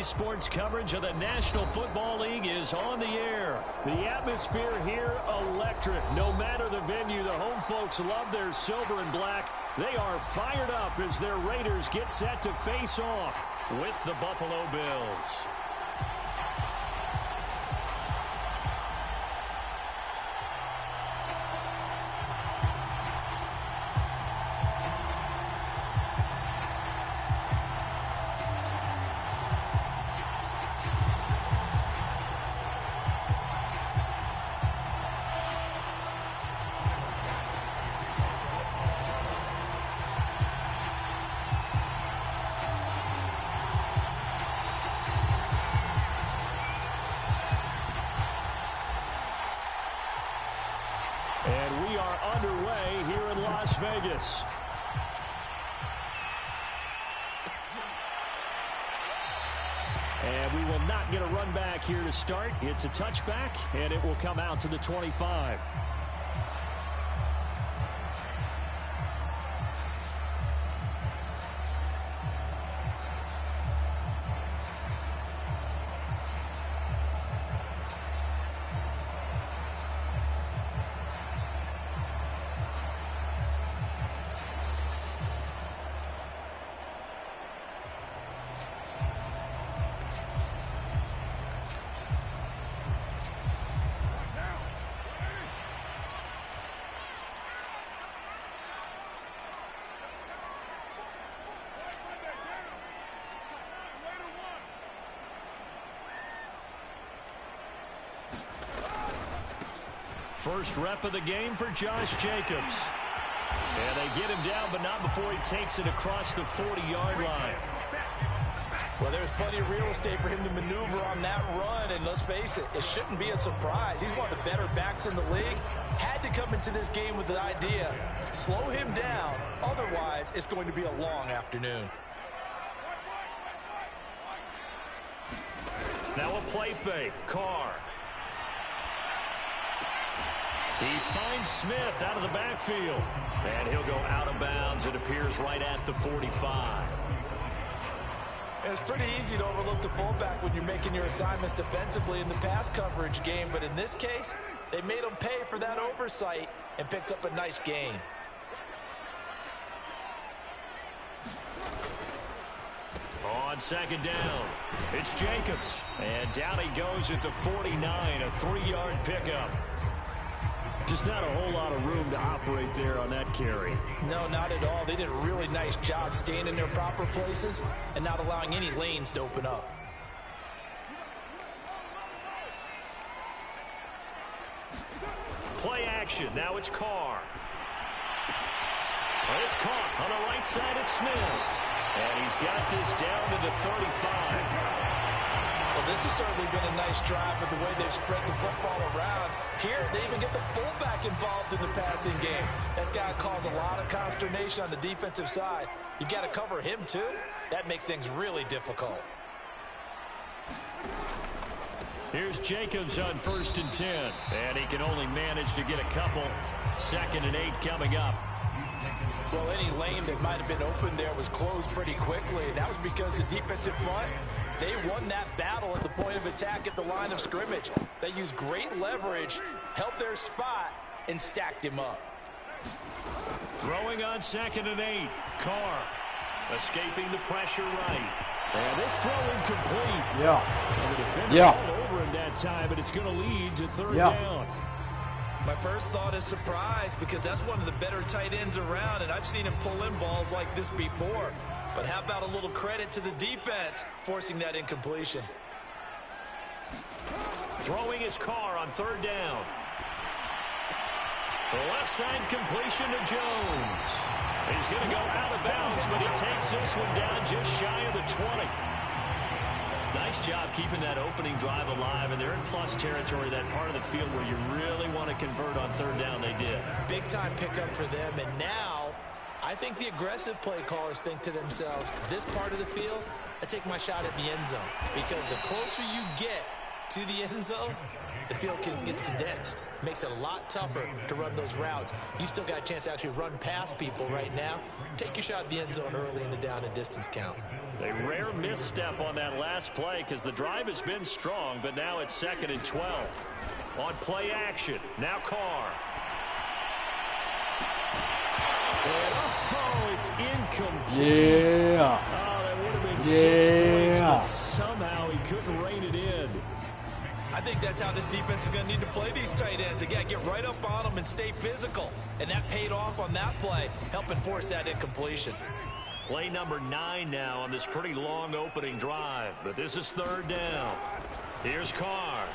Today's sports coverage of the National Football League is on the air. The atmosphere here, electric. No matter the venue, the home folks love their silver and black. They are fired up as their Raiders get set to face off with the Buffalo Bills. And we are underway here in Las Vegas. And we will not get a run back here to start. It's a touchback, and it will come out to the 25. First rep of the game for Josh Jacobs. And they get him down, but not before he takes it across the 40-yard line. Well, there's plenty of real estate for him to maneuver on that run, and let's face it, it shouldn't be a surprise. He's one of the better backs in the league. Had to come into this game with the idea, slow him down, otherwise it's going to be a long afternoon. Now a play fake, Carr. He finds Smith out of the backfield. And he'll go out of bounds. It appears right at the 45. It's pretty easy to overlook the fullback when you're making your assignments defensively in the pass coverage game. But in this case, they made him pay for that oversight and picks up a nice gain. On second down, it's Jacobs. And down he goes at the 49, a 3-yard pickup. Just not a whole lot of room to operate there on that carry. No, not at all. They did a really nice job staying in their proper places and not allowing any lanes to open up. Play action. Now it's Carr. It's caught on the right side at Smith. And he's got this down to the 35. Well, this has certainly been a nice drive with the way they've spread the football around. Here, they even get the fullback involved in the passing game. That's got to cause a lot of consternation on the defensive side. You've got to cover him, too. That makes things really difficult. Here's Jacobs on 1st and 10. And he can only manage to get a couple. 2nd and 8 coming up. Well, any lane that might have been open there was closed pretty quickly. And that was because the defensive front, they won that battle at the point of attack at the line of scrimmage. They used great leverage, held their spot, and stacked him up. Throwing on 2nd and 8. Carr escaping the pressure right. And this throw incomplete. And the defender all over him that time, but it's going to lead to 3rd down. My first thought is surprise, because that's one of the better tight ends around, and I've seen him pull in balls like this before. But how about a little credit to the defense forcing that incompletion? Throwing his Carr on 3rd down. The left side completion to Jones. He's going to go out of bounds, but he takes this one down just shy of the 20. Nice job keeping that opening drive alive, and they're in plus territory, that part of the field where you really want to convert on 3rd down. They did. Big time pickup for them, and now I think the aggressive play callers think to themselves, this part of the field, I take my shot at the end zone, because the closer you get to the end zone, the field gets condensed. Makes it a lot tougher to run those routes. You still got a chance to actually run past people right now. Take your shot at the end zone early in the down and distance count. A rare misstep on that last play because the drive has been strong, but now it's 2nd and 12. On play action, now Carr. And, oh, it's incomplete. Yeah. Oh, that would have been 6 points, but somehow he couldn't rein it in. I think that's how this defense is going to need to play these tight ends. Again, get right up on them and stay physical. And that paid off on that play, helping force that incompletion. Play number 9 now on this pretty long opening drive. But this is 3rd down. Here's Carr.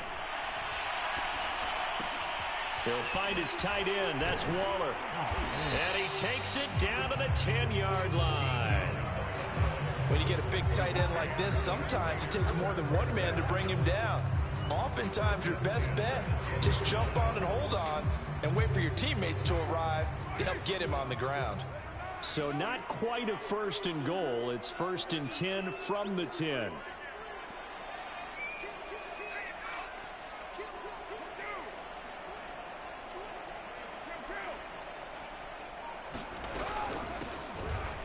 He'll find his tight end. That's Waller. And he takes it down to the 10-yard line. When you get a big tight end like this, sometimes it takes more than one man to bring him down. Oftentimes, your best bet, just jump on and hold on and wait for your teammates to arrive to help get him on the ground. So not quite a 1st and goal. It's 1st and 10 from the 10.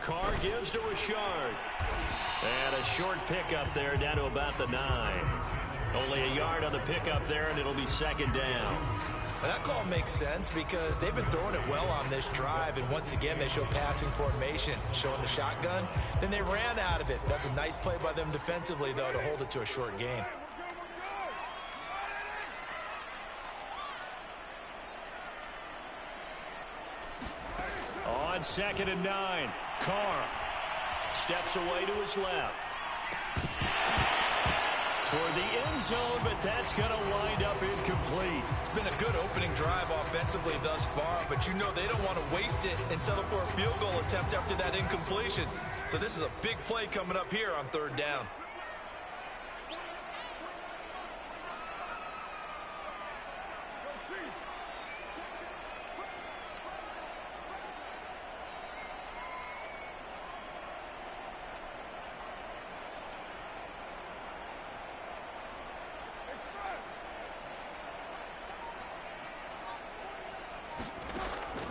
Carr gives to Richard. And a short pickup there down to about the 9. Only a yard on the pickup there, and it'll be 2nd down. And that call makes sense because they've been throwing it well on this drive, and once again they show passing formation, showing the shotgun. Then they ran out of it. That's a nice play by them defensively, though, to hold it to a short gain. On 2nd and 9, Carr steps away to his left. Toward the end zone, but that's going to wind up incomplete. It's been a good opening drive offensively thus far, but you know they don't want to waste it and settle for a field goal attempt after that incompletion. So this is a big play coming up here on 3rd down.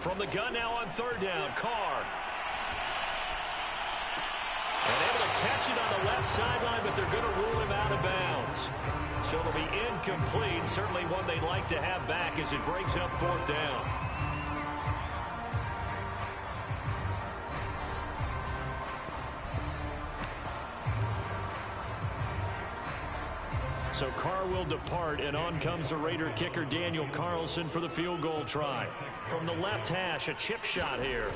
From the gun now on 3rd down, Carr. And able to catch it on the left sideline, but they're going to rule him out of bounds. So it'll be incomplete. Certainly one they'd like to have back as it breaks up 4th down. So Carr will depart, and on comes the Raider kicker Daniel Carlson for the field goal try. From the left hash, a chip shot here.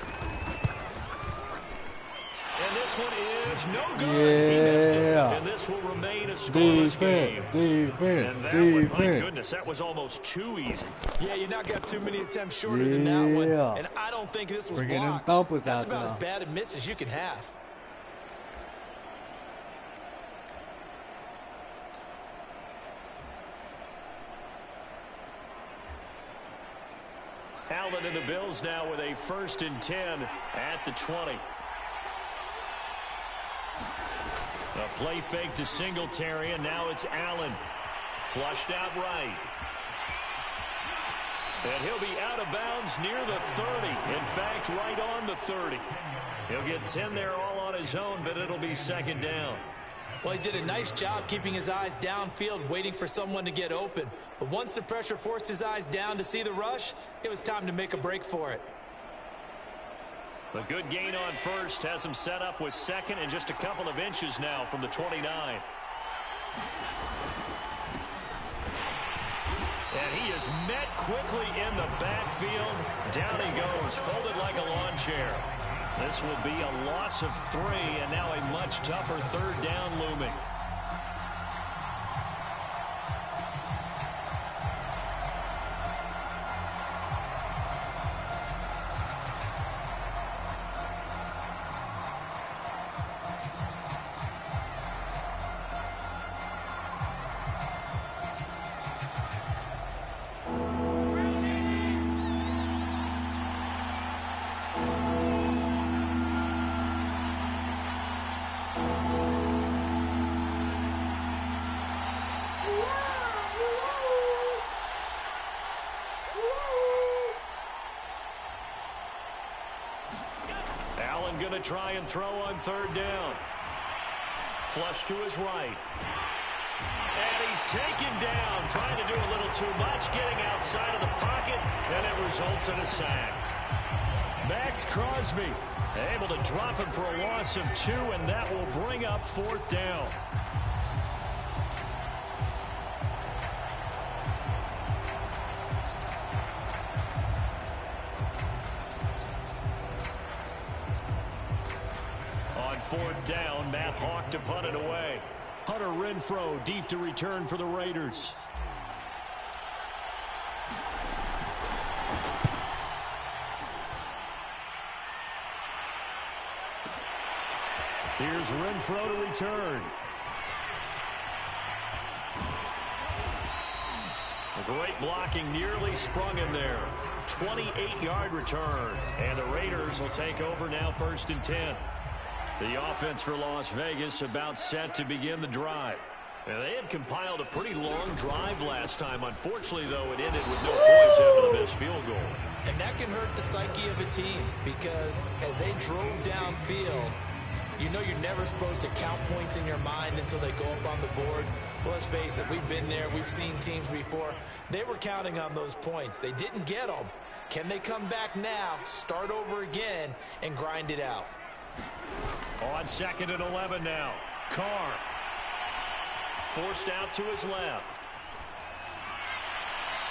And this one is no good. He missed it. And this will remain a scoreless game. And that one, my goodness, that was almost too easy. Yeah, you not got too many attempts shorter than that one. And I don't think this was blocked. That's about as bad a miss as you can have. Allen and the Bills now with a 1st and 10 at the 20. A play fake to Singletary, and now it's Allen. Flushed out right. And he'll be out of bounds near the 30. In fact, right on the 30. He'll get 10 there all on his own, but it'll be 2nd down. Well, he did a nice job keeping his eyes downfield, waiting for someone to get open. But once the pressure forced his eyes down to see the rush, it was time to make a break for it. A good gain on 1st has him set up with 2nd and just a couple of inches now from the 29. And he is met quickly in the backfield. Down he goes, folded like a lawn chair. This will be a loss of 3, and now a much tougher 3rd down looming. Going to try and throw on 3rd down. Flush to his right. And he's taken down, trying to do a little too much, getting outside of the pocket, and it results in a sack. Max Crosby able to drop him for a loss of 2, and that will bring up 4th down. On 4th down, Matt Hawk to punt it away. Hunter Renfrow deep to return for the Raiders. Here's Renfrow to return. A great blocking nearly sprung him there. 28-yard return. And the Raiders will take over now 1st and 10. The offense for Las Vegas about set to begin the drive. And they had compiled a pretty long drive last time. Unfortunately, though, it ended with no points after the missed field goal. And that can hurt the psyche of a team because as they drove downfield, you know you're never supposed to count points in your mind until they go up on the board. Well, let's face it, we've been there. We've seen teams before. They were counting on those points. They didn't get them. Can they come back now, start over again, and grind it out? On 2nd and 11 now. Carr. Forced out to his left.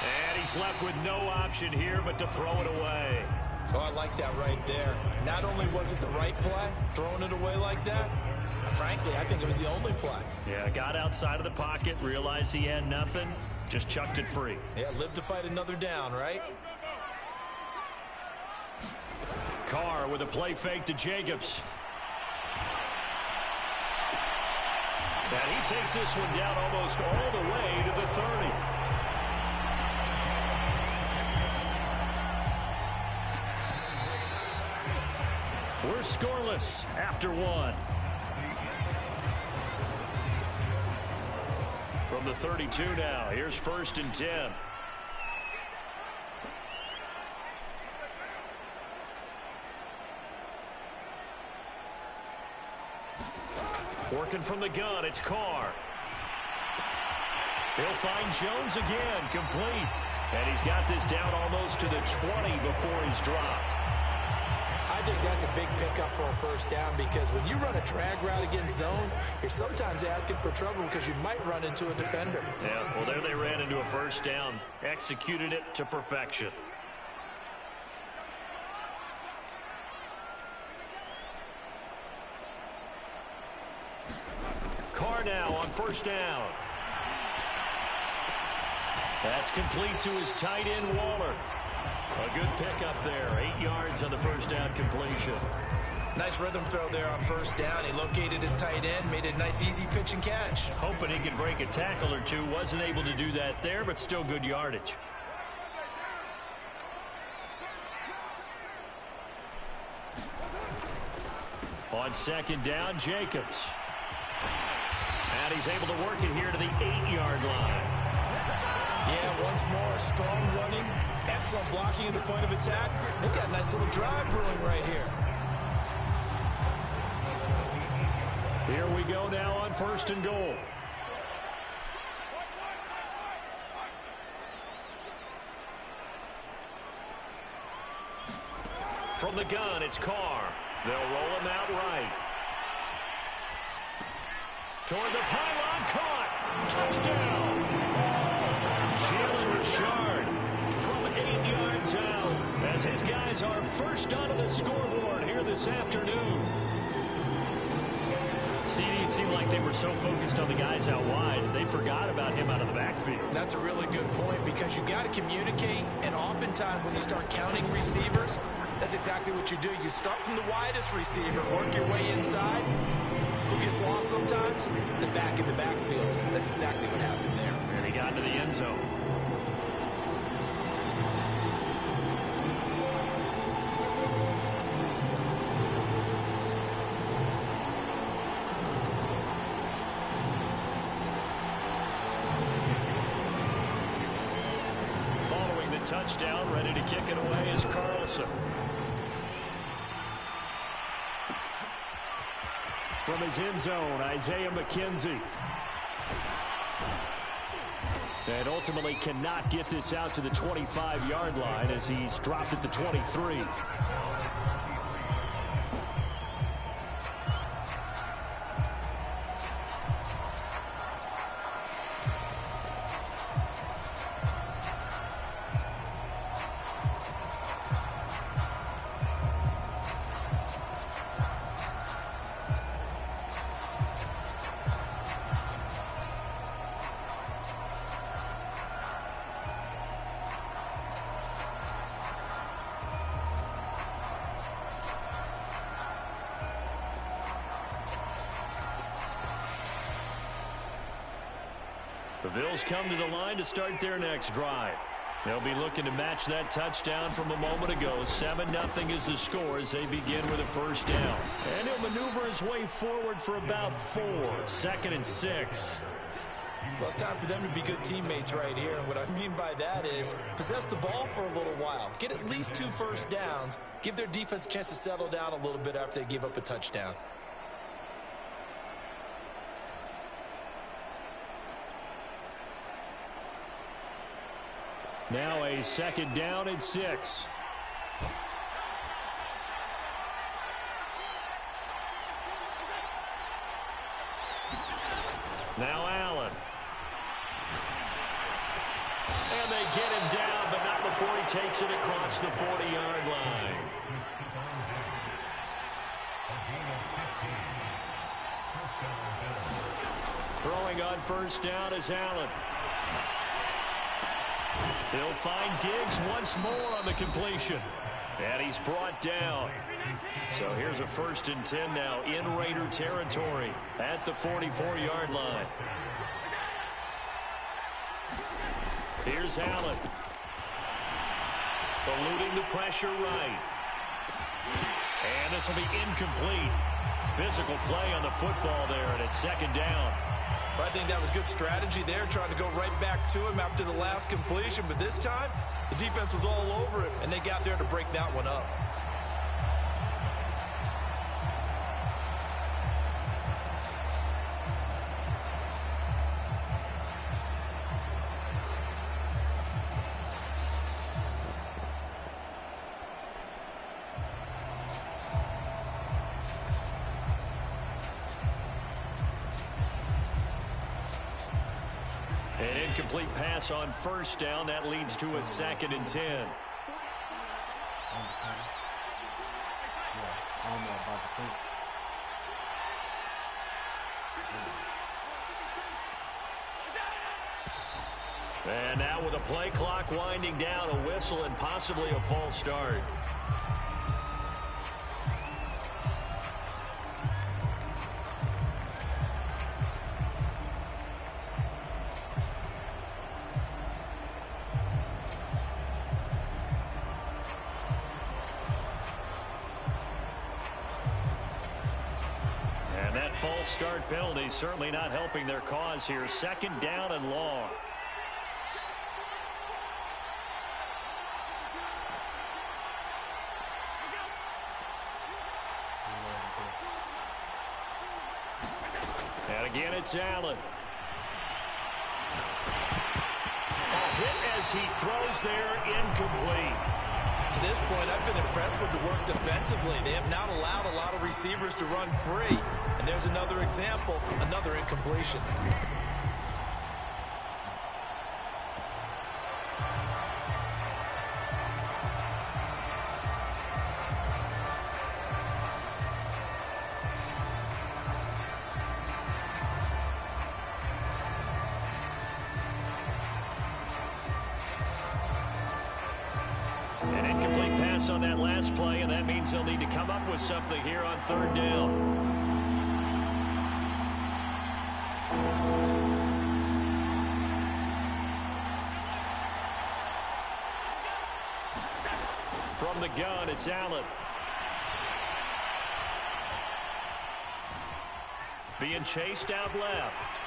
And he's left with no option here but to throw it away. Oh, I like that right there. Not only was it the right play, throwing it away like that, frankly, I think it was the only play. Yeah, got outside of the pocket, realized he had nothing, just chucked it free. Yeah, live to fight another down, right? Carr with a play fake to Jacobs. And he takes this one down almost all the way to the 30. We're scoreless after 1. From the 32 now, here's 1st and 10. Working from the gun, it's Carr. He'll find Jones again, complete. And he's got this down almost to the 20 before he's dropped. I think that's a big pickup for a 1st down because when you run a drag route against zone, you're sometimes asking for trouble because you might run into a defender. Yeah, well, there they ran into a 1st down. Executed it to perfection. Carr now on 1st down. That's complete to his tight end, Waller. A good pickup there. 8 yards on the 1st down completion. Nice rhythm throw there on 1st down. He located his tight end, made a nice easy pitch and catch. Hoping he could break a tackle or two. Wasn't able to do that there, but still good yardage. On 2nd down, Jacobs. And he's able to work it here to the 8-yard line. Yeah, once more, strong running, excellent blocking at the point of attack. They've got a nice little drive brewing right here. Here we go now on 1st and goal. From the gun, it's Carr. They'll roll him out right. Toward the pylon, caught. Touchdown. Jalen Richard from 8 yards out as his guys are first onto the scoreboard here this afternoon. See, it seemed like they were so focused on the guys out wide, they forgot about him out of the backfield. That's a really good point because you've got to communicate, and oftentimes when you start counting receivers, that's exactly what you do. You start from the widest receiver, work your way inside. Who gets lost sometimes? The back in the backfield. That's exactly what happened there. And he got into the end zone. Following the touchdown, ready to kick it away is Carlson. From his end zone, Isaiah McKenzie. And ultimately cannot get this out to the 25-yard line as he's dropped at the 23. The Bills come to the line to start their next drive. They'll be looking to match that touchdown from a moment ago. 7-0 is the score as they begin with a first down. And he'll maneuver his way forward for about 4. 2nd and 6. Well, it's time for them to be good teammates right here. And what I mean by that is possess the ball for a little while. Get at least 2 first downs. Give their defense a chance to settle down a little bit after they give up a touchdown. Now a 2nd down and 6. Now Allen. And they get him down, but not before he takes it across the 40-yard line. Throwing on first down is Allen. He'll find Diggs once more on the completion. And he's brought down. So here's a 1st and 10 now in Raider territory at the 44-yard line. Here's Allen. Eluding the pressure right. And this will be incomplete. Physical play on the football there, and it's 2nd down. I think that was good strategy there, trying to go right back to him after the last completion. But this time, the defense was all over it, and they got there to break that one up. An incomplete pass on first down. That leads to a 2nd and 10. And now with a play clock winding down, a whistle and possibly a false start. False start penalty certainly not helping their cause here. 2nd down and long. And again, it's Allen. A hit as he throws there, incomplete. To this point, I've been impressed with the work defensively. They have not allowed a lot of receivers to run free. And there's another example, another incompletion. An incomplete pass on that last play, and that means they'll need to come up with something here on 3rd down. From the gun, it's Allen. Being chased out left.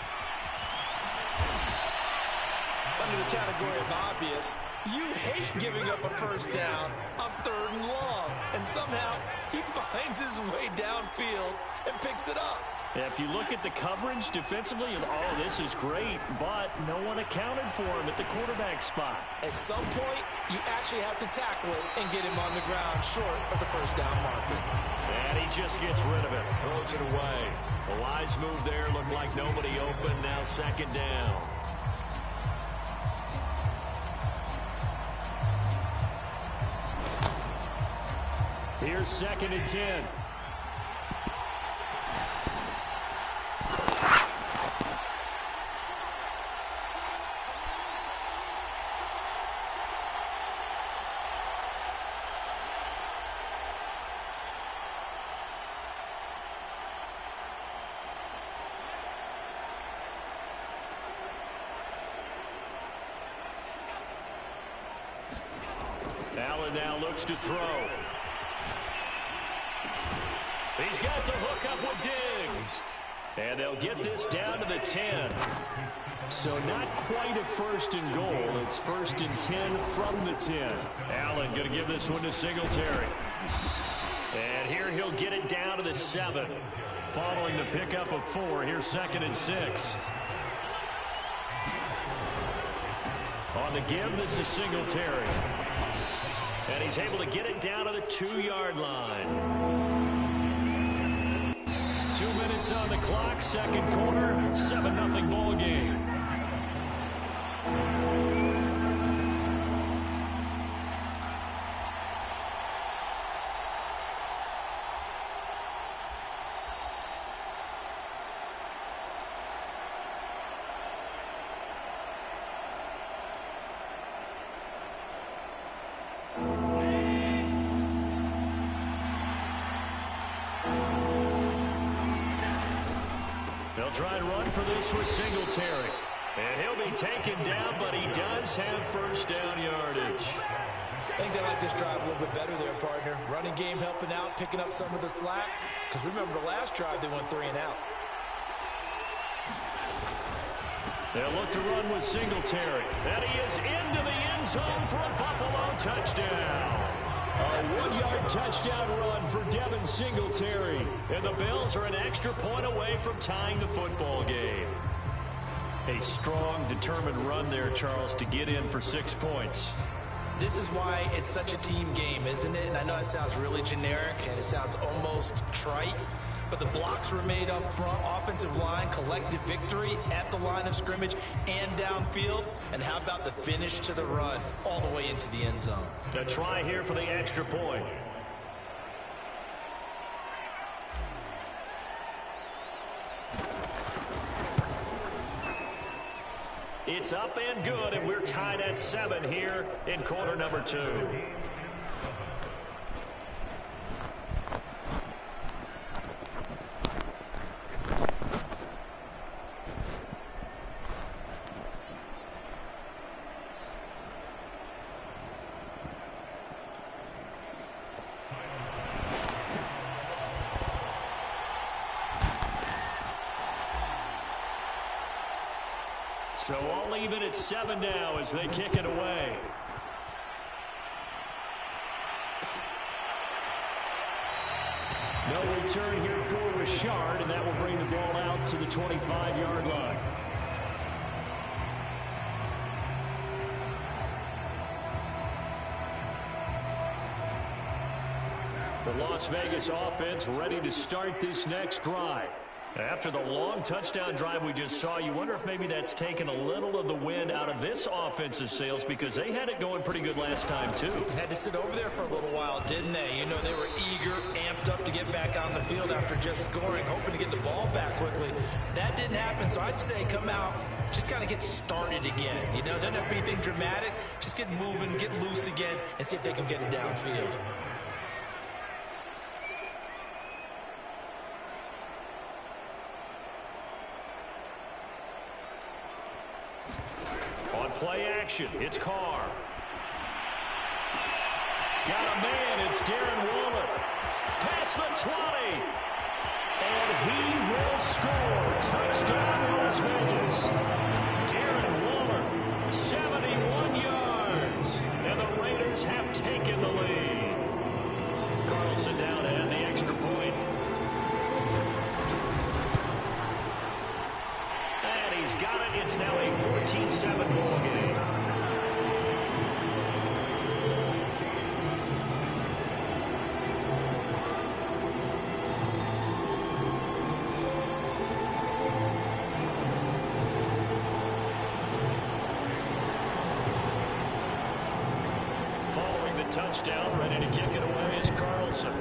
Under the category of obvious, you hate giving up a first down on 3rd and long. And somehow, he finds his way downfield and picks it up. If you look at the coverage defensively, oh, this is great, but no one accounted for him at the quarterback spot. At some point, you actually have to tackle it and get him on the ground short of the first down marker. And he just gets rid of it, throws it away. A wise move there, looked like nobody open, now second down. Here's 2nd and 10. Allen now looks to throw. He's got the hook up with Diggs. And they'll get this down to the 10. So not quite a 1st and goal. It's 1st and 10 from the 10. Allen going to give this one to Singletary. And here he'll get it down to the 7. Following the pickup of 4, here's 2nd and 6. On the give, this is Singletary. And he's able to get it down to the 2-yard line. 2 minutes on the clock, 2nd quarter, 7-0 ball game. They'll try and run for this with Singletary. And he'll be taken down, but he does have 1st down yardage. I think they like this drive a little bit better there, partner. Running game helping out, picking up some of the slack. Because remember, the last drive, they went 3 and out. They'll look to run with Singletary. And he is into the end zone for a Buffalo touchdown. A 1-yard touchdown run for Devin Singletary. And the Bills are an extra point away from tying the football game. A strong, determined run there, Charles, to get in for 6 points. This is why it's such a team game, isn't it? And I know it sounds really generic and it sounds almost trite, but the blocks were made up front, offensive line, collective victory at the line of scrimmage and downfield. And how about the finish to the run all the way into the end zone? A try here for the extra point. It's up and good, and we're tied at 7 here in quarter number 2. So all even at 7 now as they kick it away. No return here for Richard, and that will bring the ball out to the 25-yard line. The Las Vegas offense ready to start this next drive. After the long touchdown drive we just saw, you wonder if maybe that's taken a little of the wind out of this offense's sails because they had it going pretty good last time, too. Had to sit over there for a little while, didn't they? You know, they were eager, amped up to get back on the field after just scoring, hoping to get the ball back quickly. That didn't happen, so I'd say come out, just kind of get started again. You know, doesn't have to be anything dramatic. Just get moving, get loose again, and see if they can get it downfield. Play action. It's Carr. Got a man. It's Darren Waller. Past the 20. And he will score. Touchdown, Las Vegas. Darren Waller, 71 yards. And the Raiders have taken the lead. Carlson down to add the extra point. it's now a 14-7 ball game. Following the touchdown, ready to kick it away is Carlson.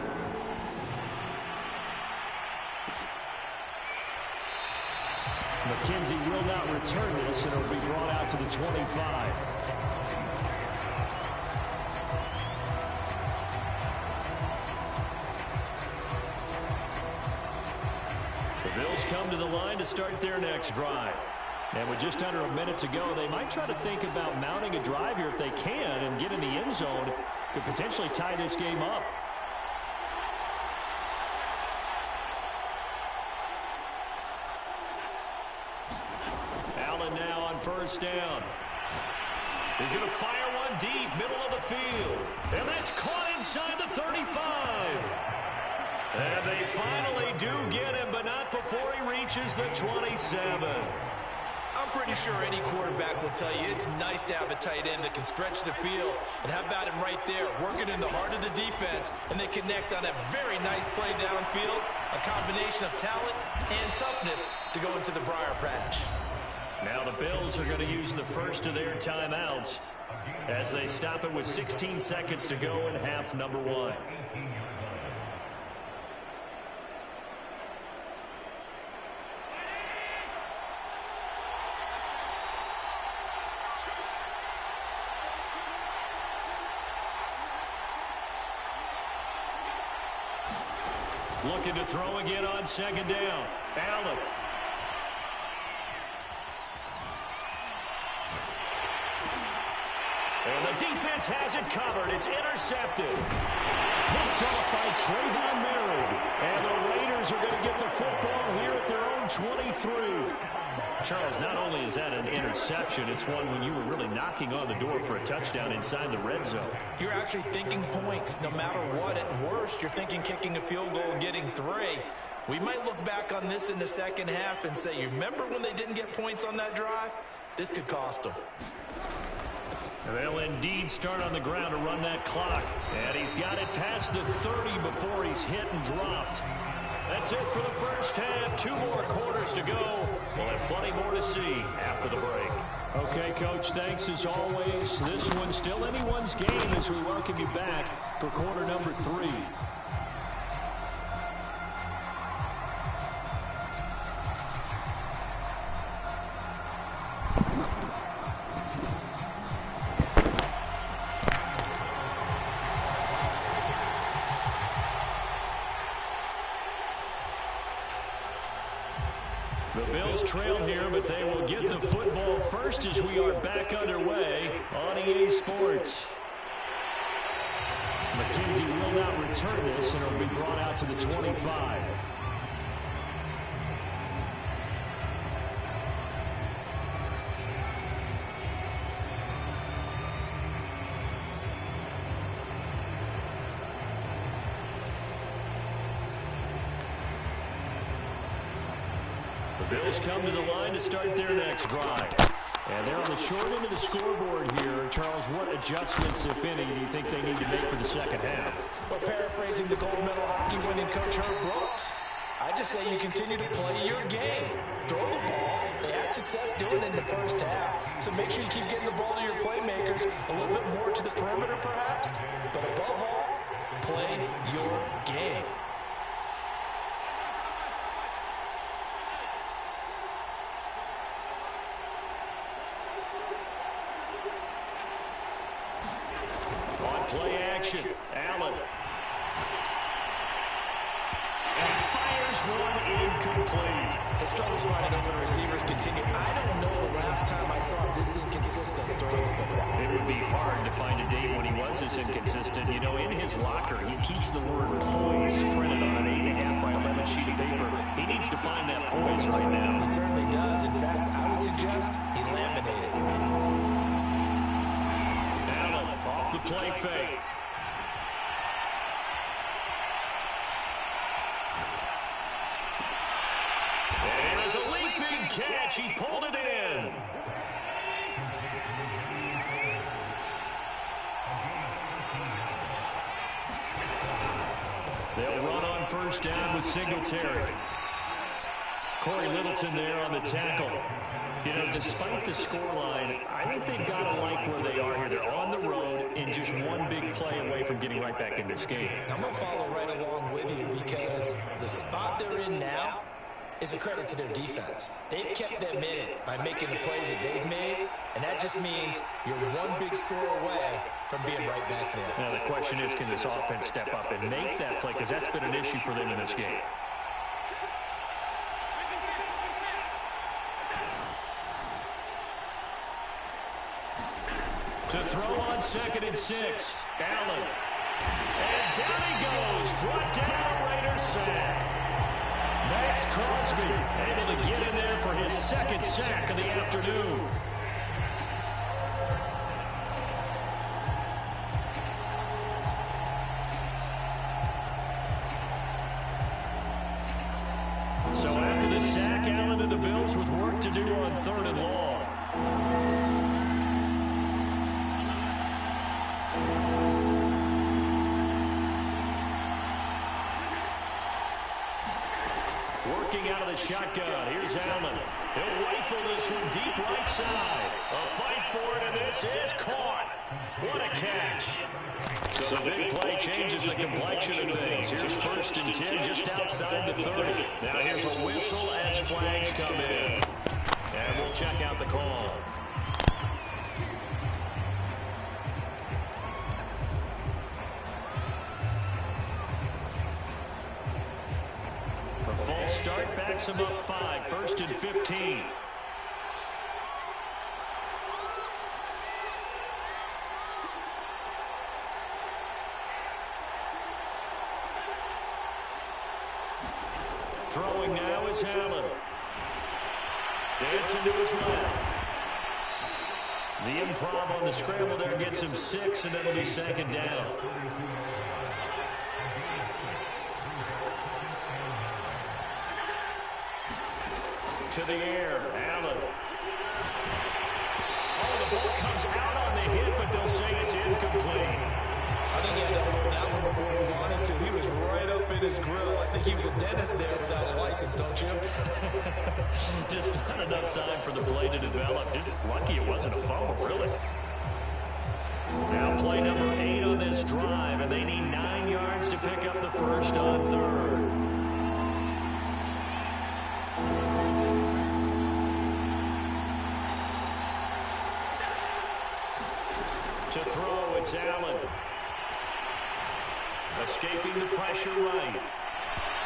McKenzie will not return this, and it'll be brought out to the 25. The Bills come to the line to start their next drive. And with just under a minute to go, they might try to think about mounting a drive here if they can and get in the end zone. Could potentially tie this game up. Allen now on first down. He's going to fire one deep, middle of the field. And that's caught inside the 35. And they finally do get him, but not before he reaches the 27. I'm pretty sure any quarterback will tell you it's nice to have a tight end that can stretch the field. And how about him right there, working in the heart of the defense, and they connect on a very nice play downfield, a combination of talent and toughness to go into the briar patch. Now the Bills are going to use the first of their timeouts as they stop it with 16 seconds to go in half number one. Looking to throw again on second down. Allen. And the defense has it covered. It's intercepted. Picked off by Trayvon Merritt. And the Raiders are going to get the football here at their own 23. Charles, not only is that an interception, it's one when you were really knocking on the door for a touchdown inside the red zone. You're actually thinking points. No matter what, at worst, you're thinking kicking a field goal and getting 3. We might look back on this in the second half and say, you remember when they didn't get points on that drive? This could cost them. They'll indeed start on the ground to run that clock. And he's got it past the 30 before he's hit and dropped. That's it for the first half. 2 more quarters to go. We'll have plenty more to see after the break. Okay, Coach, thanks as always. This one's still anyone's game as we welcome you back for quarter number 3. The Bills trail here, but they will get the football first as we are back underway on EA Sports. McKenzie will not return this, and it will be brought out to the 25. The Bills come to the line to start their next drive. And they're on the short end of the scoreboard here. Charles, what adjustments, if any, do you think they need to make for the second half? Well, paraphrasing the gold medal hockey winning coach Herb Brooks, I just say you continue to play your game. Throw the ball. They had success doing it in the first half. So make sure you keep getting the ball to your playmakers, a little bit more to the perimeter perhaps. But above all, play your game. Play action. Allen. And fires one incomplete. His struggles finding open receivers continue. I don't know the last time I saw him this inconsistent throwing the football. It would be hard to find a date when he was this inconsistent. You know, in his locker, he keeps the word poise printed on an 8.5 by 11 sheet of paper. He needs to find that poise right now. He certainly does. In fact, I would suggest he laminated. Off the play fake. And as a leaping catch. He pulled it in. They'll run on first down with Singletary. Corey Littleton there on the tackle. You know, despite the scoreline, I think they've got to like where they are here. They're on the road and just one big play away from getting right back in this game. I'm going to follow right along with you because the spot they're in now is a credit to their defense. They've kept them in it by making the plays that they've made, and that just means you're one big score away from being right back there. Now, the question is, can this offense step up and make that play? Because that's been an issue for them in this game. To throw on 2nd and 6. Allen. And down he goes. Brought down a Raiders sack. Max Crosby able to get in there for his 2nd sack of the afternoon. So after the sack, Allen and the Bills with work to do on 3rd and long. Working out of the shotgun. Here's Allen. He'll rifle this one deep right side. A fight for it, and this is caught. What a catch. So the big play changes the complexion of things. Here's 1st and 10 just outside the 30. Now here's a whistle as flags come in. And we'll check out the call. A false start backs him up 5. 1st and 15. Throwing now is Allen. Dancing to his left. The improv on the scramble there gets him 6, and that'll be 2nd down. To the air, Allen. Oh, the ball comes out on the hit, but they'll say it's incomplete. I think he had to hold that one before he wanted to. He was right up in his grill. I think he was a dentist there without a license, don't you? Just not enough time for the play to develop. Just lucky it wasn't a fumble, really. Now play number 8 on this drive, and they need 9 yards to pick up the first on 3rd. To throw, it's Allen. Escaping the pressure right.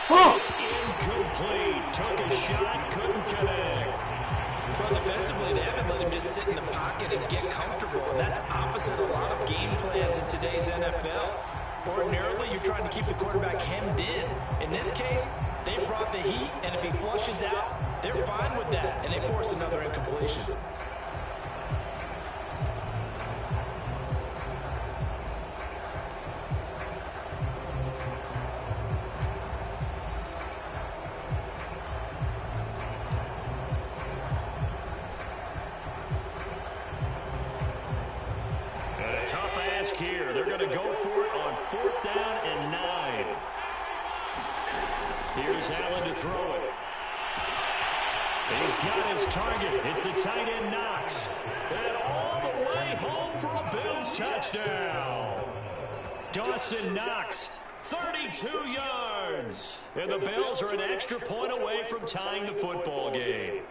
It's incomplete. Took a shot, couldn't connect. Well, defensively, they haven't let him just sit in the pocket and get comfortable, and that's opposite a lot of game plans in today's NFL. Ordinarily, you're trying to keep the quarterback hemmed in. In this case, they brought the heat, and if he flushes out, they're fine with that, and they force another incompletion. Here, they're going to go for it on 4th down and 9. Here's Allen to throw it. He's got his target. It's the tight end Knox. And all the way home for a Bills touchdown. Dawson Knox, 32 yards. And the Bills are an extra point away from tying the football game.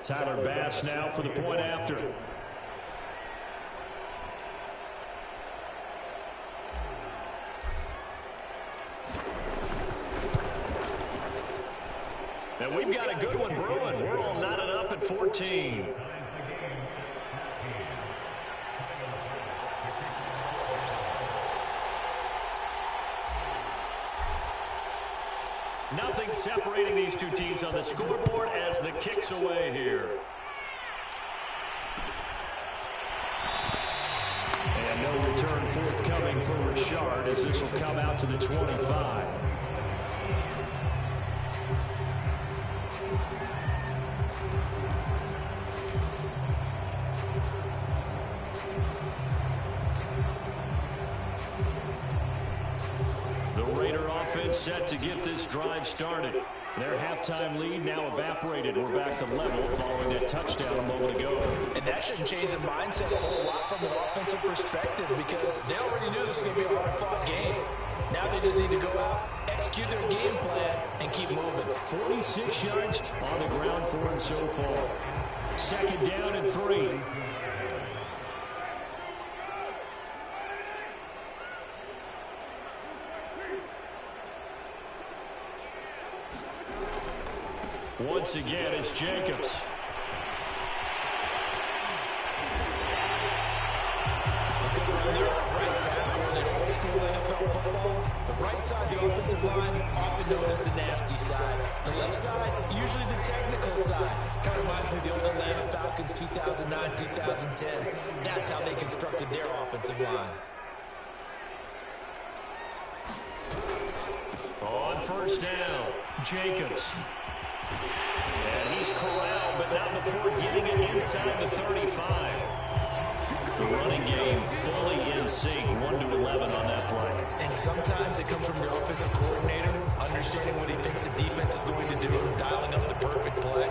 Tyler Bass now for the point after. And we've got a good one brewing. We're all knotted up at 14. Nothing separating these two teams on the scoreboard as the kick's away here. And no return forthcoming for Richard as this will come out to the 25. The Raider offense set to get this drive started. Their halftime lead now evaporated. We're back to level following that touchdown a moment ago. And that shouldn't change the mindset a whole lot from an offensive perspective because they already knew this was going to be a hard-fought game. Now they just need to go out, execute their game plan, and keep moving. 46 yards on the ground for him so far. Second down and 3. Once again, it's Jacobs. A good run there off right tackle in old school NFL football. The right side, the offensive line, often known as the nasty side. The left side, usually the technical side. Kind of reminds me of the old Atlanta Falcons 2009, 2010. That's how they constructed their offensive line. On first down, Jacobs. And he's corralled, but not before getting it inside the 35. The running game fully in sync, 1-11 on that play. And sometimes it comes from your offensive coordinator, understanding what he thinks the defense is going to do and dialing up the perfect play.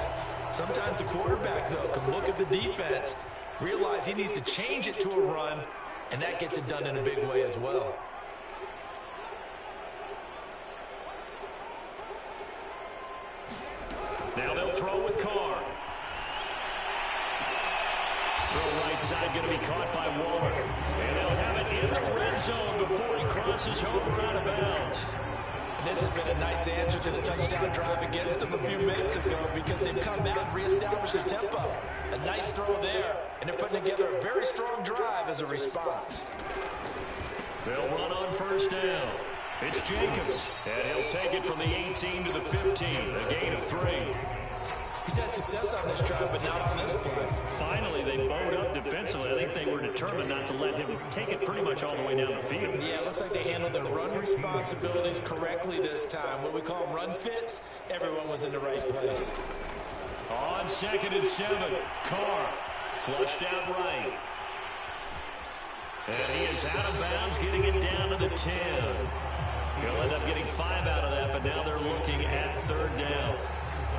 Sometimes the quarterback, though, can look at the defense, realize he needs to change it to a run, and that gets it done in a big way as well. Now they'll throw with Carr. Throw right side going to be caught by Waller. And they'll have it in the red zone before he crosses over out of bounds. And this has been a nice answer to the touchdown drive against them a few minutes ago because they've come out and reestablished the tempo. A nice throw there, and they're putting together a very strong drive as a response. They'll run on first down. It's Jacobs, and he'll take it from the 18 to the 15, a gain of 3. He's had success on this drive, but not on this play. Finally, they bowed up defensively. I think they were determined not to let him take it pretty much all the way down the field. Yeah, it looks like they handled their run responsibilities correctly this time. What we call them run fits, everyone was in the right place. On 2nd and 7, Carr flushed out right. And he is out of bounds, getting it down to the 10. He'll end up getting 5 out of that, but now they're looking at 3rd down.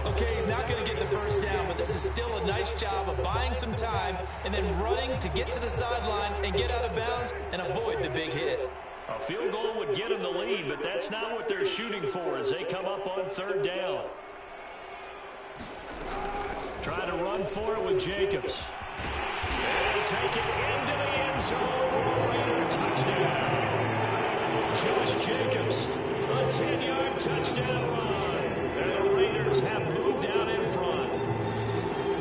Okay, he's not going to get the first down, but this is still a nice job of buying some time and then running to get to the sideline and get out of bounds and avoid the big hit. A field goal would get him the lead, but that's not what they're shooting for as they come up on 3rd down. Trying to run for it with Jacobs. And take it into the end zone for a Raider touchdown. Josh Jacobs, a 10-yard touchdown run. And the Raiders have moved out in front.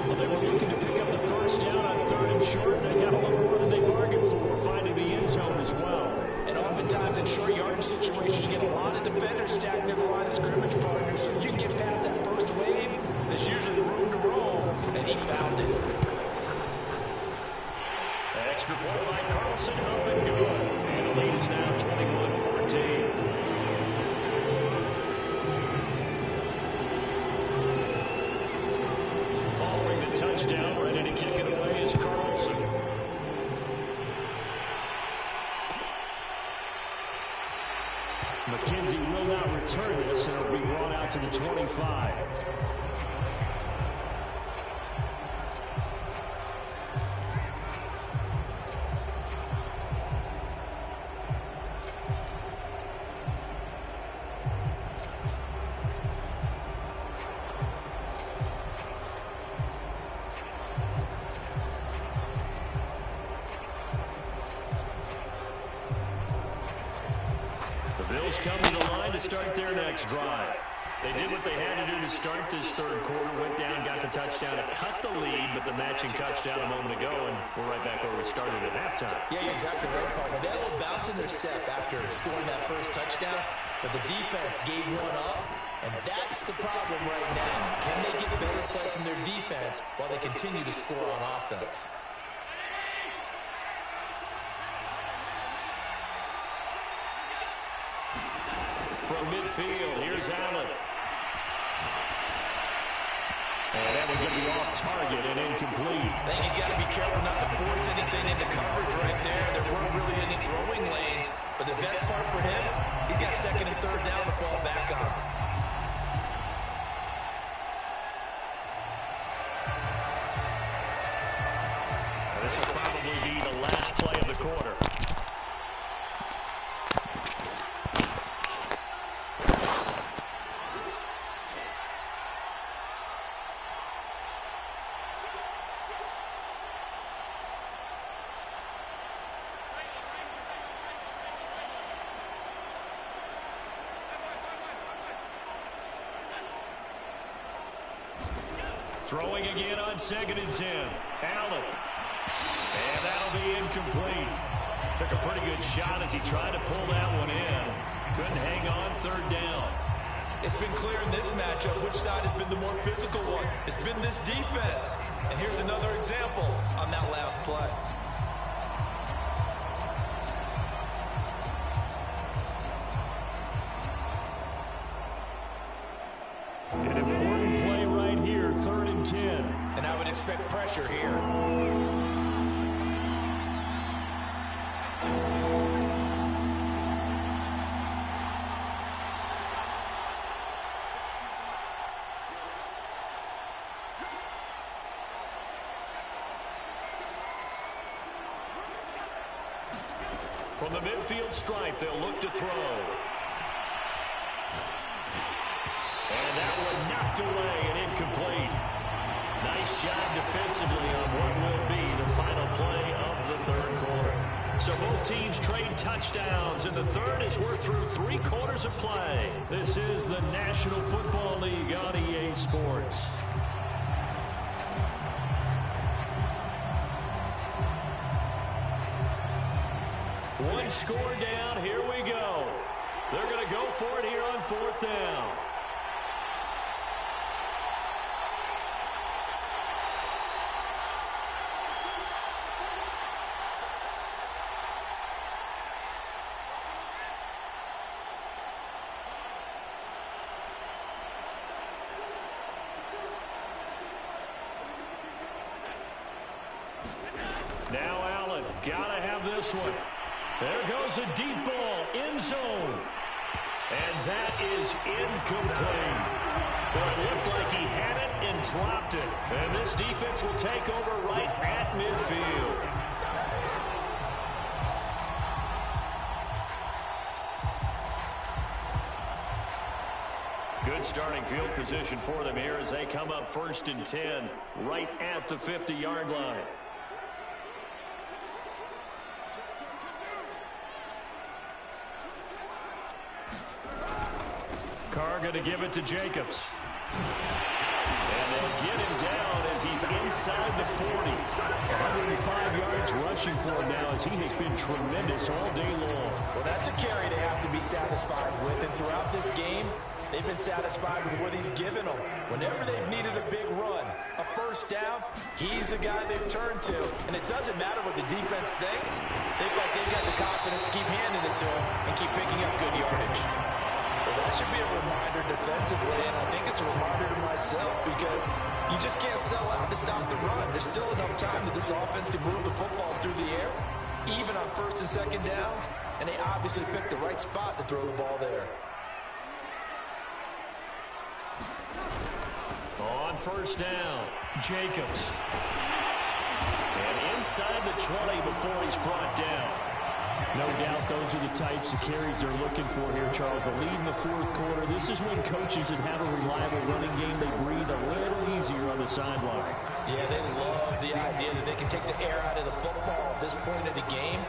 Well, they were looking to pick up the first down on 3rd and short. They got a little more than they bargained for, finding the end zone as well. And oftentimes in short yardage situations, you get a lot of defenders stacked near the line of scrimmage partners. So you can get past that first wave. There's usually room to roll, and he found it. Extra point by Carlson, up and good. And the lead is now 21-14. Following the touchdown, ready to kick it away is Carlson. McKenzie will not return this, and it'll be brought out to the 25. Bills come to the line to start their next drive. They did what they had to do to start this 3rd quarter, went down, got the touchdown to cut the lead, but the matching touchdown a moment ago, and we're right back where we started at halftime. Yeah, you're exactly right, partner. They had a little bounce in their step after scoring that first touchdown, but the defense gave one up, and that's the problem right now. Can they get better play from their defense while they continue to score on offense? from midfield. Here's Allen. And that one's going to be off target and incomplete. I think he's got to be careful not to force anything into coverage right there. There weren't really any throwing lanes. But the best part for him, he's got second and third down to fall back on. This will probably be the last play of the quarter. Throwing again on 2nd and 10. Allen. And that'll be incomplete. Took a pretty good shot as he tried to pull that one in. Couldn't hang on 3rd down. It's been clear in this matchup which side has been the more physical one. It's been this defense. And here's another example on that last play. An important play right here, 3rd and 10. And I would expect pressure here. From the midfield stripe, they'll look to throw. And that one knocked away and incomplete. Nice job defensively on what will be the final play of the 3rd quarter. So both teams trade touchdowns, and the 3rd as we're through 3 quarters of play. This is the National Football League on EA Sports. One score down. Here we go. They're going to go for it here on 4th down. Now Allen, gotta have this one. There goes a deep ball, end zone. And that is incomplete. Well, it looked like he had it and dropped it. And this defense will take over right at midfield. Good starting field position for them here as they come up 1st and 10, right at the 50-yard line. Carr going to give it to Jacobs. And they'll get him down as he's inside the 40. 105 yards rushing for him now as he has been tremendous all day long. Well, that's a carry they have to be satisfied with. And throughout this game, they've been satisfied with what he's given them. Whenever they've needed a big run, a 1st down, he's the guy they've turned to. And it doesn't matter what the defense thinks. They've got the confidence to keep handing it to him and keep picking up good yardage. Well, that should be a reminder defensively, and I think it's a reminder to myself because you just can't sell out to stop the run. There's still enough time that this offense can move the football through the air, even on 1st and 2nd downs, and they obviously picked the right spot to throw the ball there. On 1st down, Jacobs. And inside the 20 before he's brought down. No doubt those are the types of carries they're looking for here, Charles. The lead in the 4th quarter. This is when coaches that have a reliable running game, they breathe a little easier on the sideline. Yeah, they love the idea that they can take the air out of the football at this point of the game.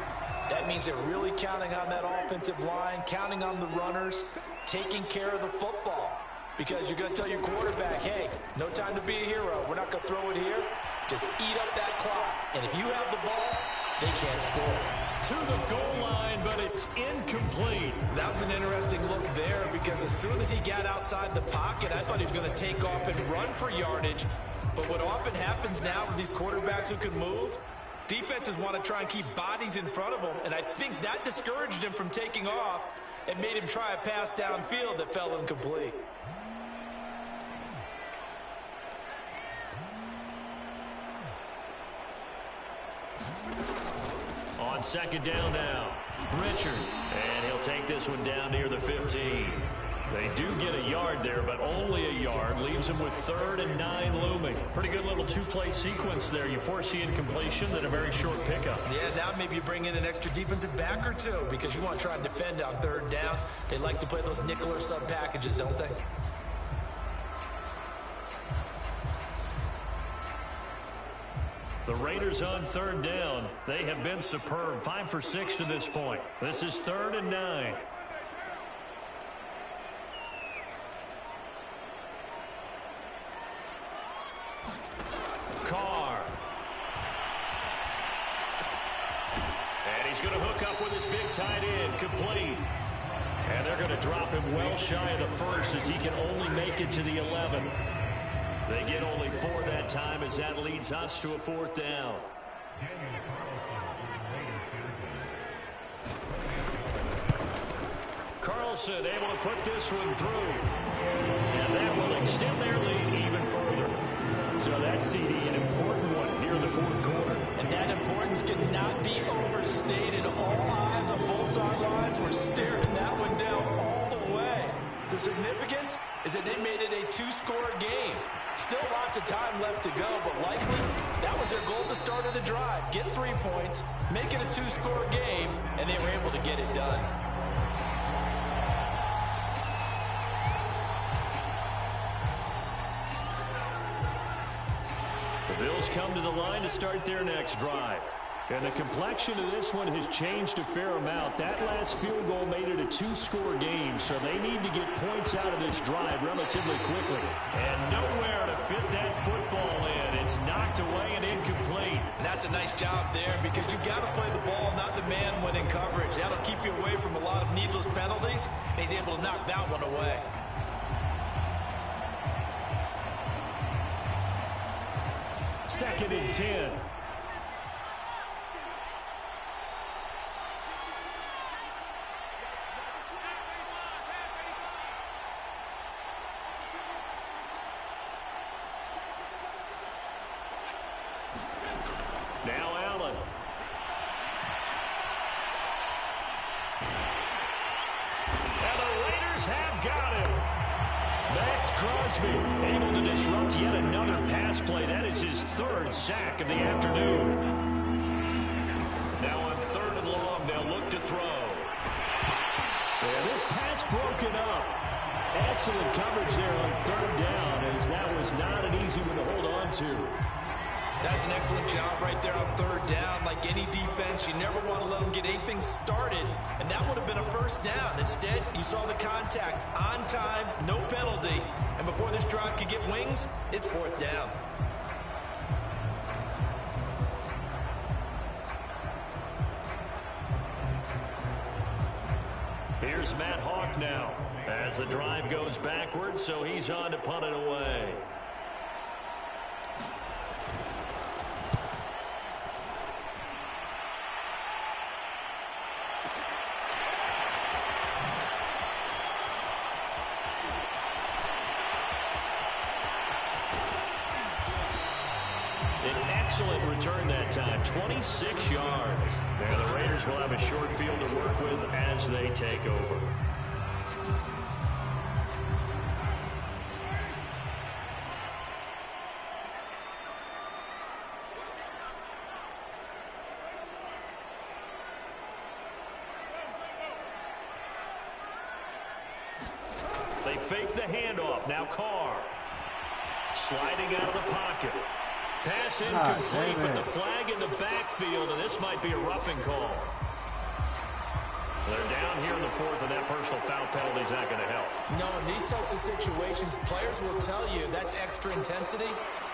That means they're really counting on that offensive line, counting on the runners, taking care of the football. Because you're going to tell your quarterback, hey, no time to be a hero. We're not going to throw it here. Just eat up that clock. And if you have the ball, they can't score. To the goal line, but it's incomplete. That was an interesting look there because as soon as he got outside the pocket, I thought he was going to take off and run for yardage. But what often happens now with these quarterbacks who can move, defenses want to try and keep bodies in front of them, and I think that discouraged him from taking off. and made him try a pass downfield that fell incomplete. On second down now, Richard. And he'll take this one down near the 15. They do get a yard there, but only a yard. Leaves them with 3rd and 9 looming. Pretty good little two-play sequence there. You force the incompletion, then a very short pickup. Yeah, now maybe you bring in an extra defensive back or two because you want to try and defend on 3rd down. They like to play those nickel or sub packages, don't they? The Raiders on 3rd down. They have been superb. 5 for 6 to this point. This is 3rd and 9. Carr. And he's going to hook up with his big tight end. Complete. And they're going to drop him well shy of the 1st as he can only make it to the 11. They get only 4 that time as that leads us to a 4th down. Carlson able to put this one through. And that will extend their lead even further. So that CD, an important one here in the 4th quarter. And that importance cannot be overstated. All eyes on both sidelines were staring that one down all the way. The significance is that they made it a 2-score game. Still lots of time left to go, but likely that was their goal at the start of the drive. Get 3 points, make it a 2-score game, and they were able to get it done. The Bills come to the line to start their next drive. And the complexion of this one has changed a fair amount. That last field goal made it a 2-score game, so they need to get points out of this drive relatively quickly. And nowhere to fit that football in. It's knocked away and incomplete. And that's a nice job there because you've got to play the ball, not the man when in coverage. That'll keep you away from a lot of needless penalties, and he's able to knock that one away. Second and 10. Now Allen. And the Raiders have got him. Max Crosby able to disrupt yet another pass play. That is his 3rd sack of the afternoon. Now on 3rd and long, they'll look to throw. And this pass broken up. Excellent coverage there on 3rd down, as that was not an easy one to hold on to. That's an excellent job right there on 3rd down. Like any defense, you never want to let them get anything started, and that would have been a 1st down. Instead, you saw the contact on time, no penalty, and before this drive could get wings, it's 4th down. Here's Matt Hawk now as the drive goes backwards, so he's on to punt it away. Excellent return that time, 26 yards. And the Raiders will have a short field to work with as they take over. They fake the handoff. Now Carr sliding out of the pocket. Pass incomplete, but the flag in the backfield, and this might be a roughing call. They're down here in the 4th, and that personal foul penalty is not going to help. No, in these types of situations, players will tell you that's extra intensity.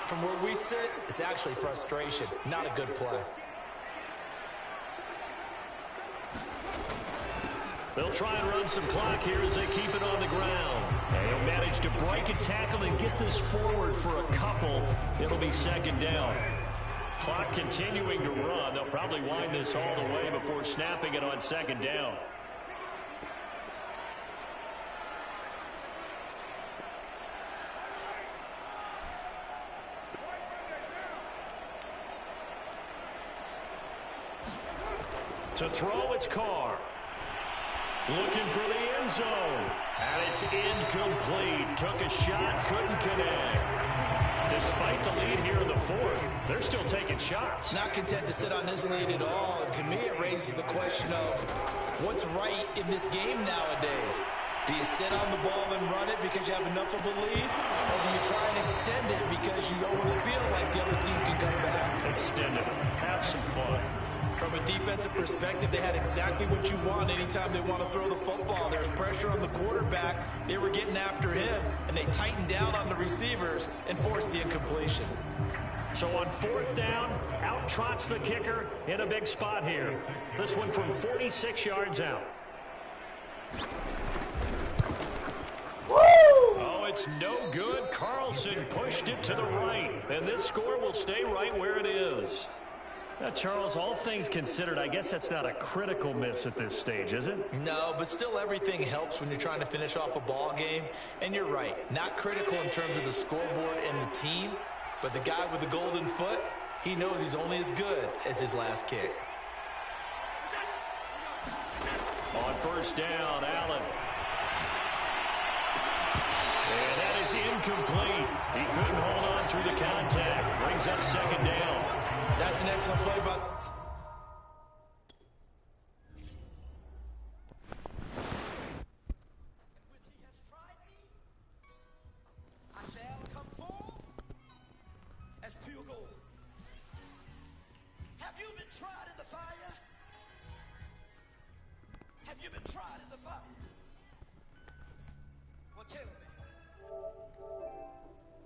From where we sit, it's actually frustration, not a good play. They'll try and run some clock here as they keep it on the ground. And he'll manage to break a tackle and get this forward for a couple. It'll be 2nd down. Clock continuing to run. They'll probably wind this all the way before snapping it on 2nd down. To throw, it's Carr. Looking for the end zone. And it's incomplete. Took a shot, couldn't connect. Despite the lead here in the fourth, they're still taking shots. Not content to sit on this lead at all. And to me, it raises the question of what's right in this game nowadays. Do you sit on the ball and run it because you have enough of a lead? Or do you try and extend it because you always feel like the other team can come back? Extend it. Have some fun. From a defensive perspective, they had exactly what you want anytime they want to throw the football. There's pressure on the quarterback. They were getting after him, and they tightened down on the receivers and forced the incompletion. So on fourth down, out trots the kicker in a big spot here. This one from 46 yards out. Oh, it's no good. Carlson pushed it to the right, and this score will stay right where it is. Now, Charles, all things considered, I guess that's not a critical miss at this stage, is it? No, but still everything helps when you're trying to finish off a ball game. And you're right, not critical in terms of the scoreboard and the team, but the guy with the golden foot, he knows he's only as good as his last kick. On first down, Allen. And that is incomplete. He couldn't hold on through the contact. Brings up second down. That's an excellent play by... When he has tried me, I shall come forth as pure gold. Have you been tried in the fire? Have you been tried in the fire?